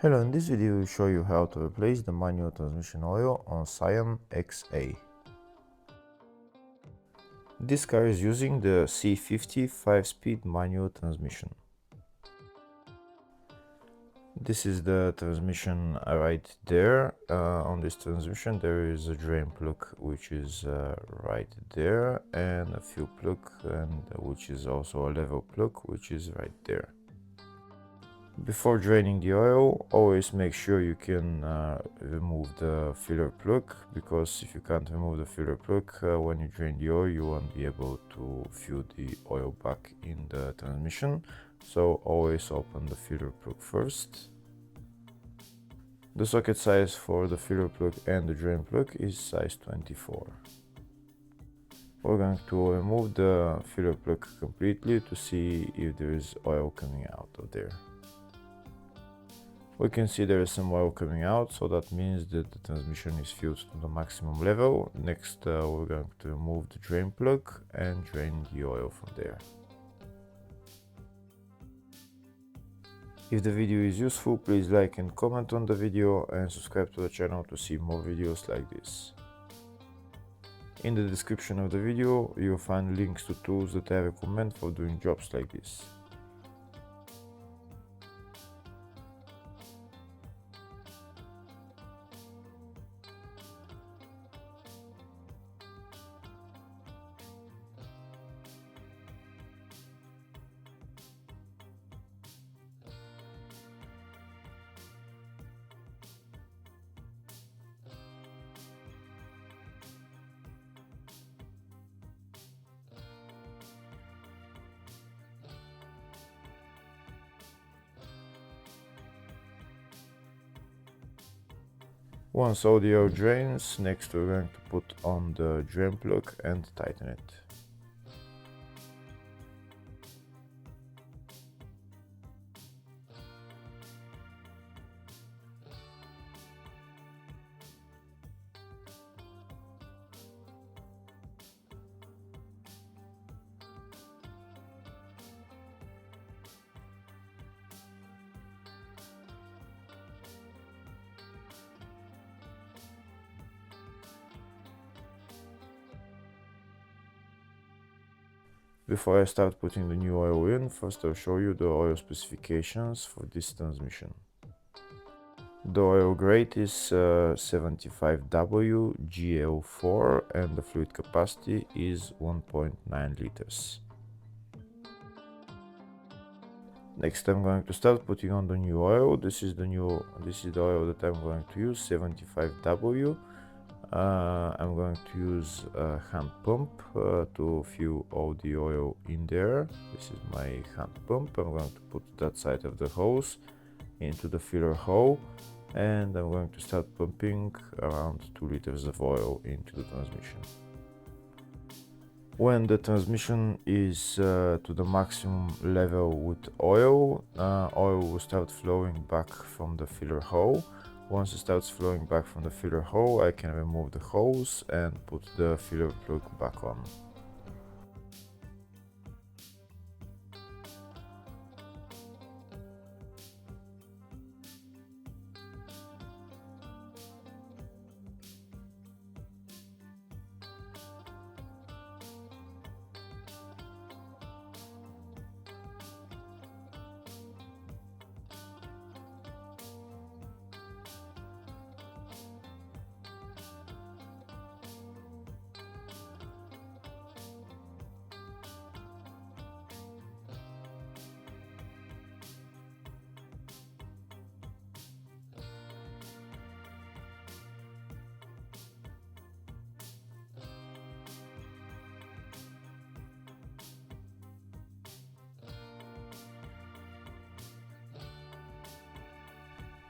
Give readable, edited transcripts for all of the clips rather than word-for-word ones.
Hello, in this video we show you how to replace the manual transmission oil on Scion XA. This car is using the C50 5-speed manual transmission. This is the transmission right there. On this transmission there is a drain plug which is right there, and a fuel plug, and which is also a level plug which is right there. Before draining the oil, always make sure you can remove the filler plug, because if you can't remove the filler plug, when you drain the oil you won't be able to fill the oil back in the transmission. So always open the filler plug first. The socket size for the filler plug and the drain plug is size 24. We're going to remove the filler plug completely to see if there is oil coming out of there. We can see there is some oil coming out, so that means that the transmission is filled to the maximum level. Next, we're going to remove the drain plug and drain the oil from there. If the video is useful, please like and comment on the video and subscribe to the channel to see more videos like this. In the description of the video, you'll find links to tools that I recommend for doing jobs like this. Once all the oil drains, next we're going to put on the drain plug and tighten it. Before I start putting the new oil in, first I'll show you the oil specifications for this transmission. The oil grade is 75W GL4 and the fluid capacity is 1.9 liters. Next I'm going to start putting on the new oil. This is the oil that I'm going to use, 75W. I'm going to use a hand pump to fill all the oil in there. This is my hand pump. I'm going to put that side of the hose into the filler hole, and I'm going to start pumping around 2 liters of oil into the transmission. When the transmission is to the maximum level with oil, oil will start flowing back from the filler hole. Once it starts flowing back from the filler hole, I can remove the hose and put the filler plug back on.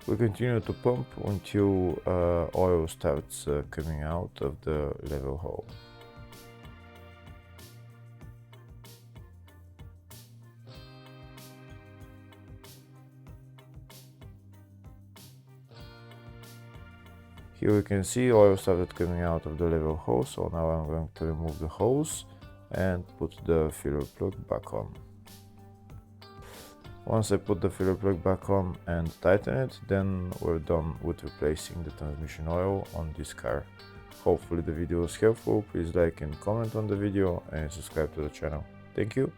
We continue to pump until oil starts coming out of the level hole. Here we can see oil started coming out of the level hole, so now I'm going to remove the hose and put the filler plug back on. Once I put the filler plug back on and tighten it, then we're done with replacing the transmission oil on this car. Hopefully the video was helpful. Please like and comment on the video and subscribe to the channel. Thank you.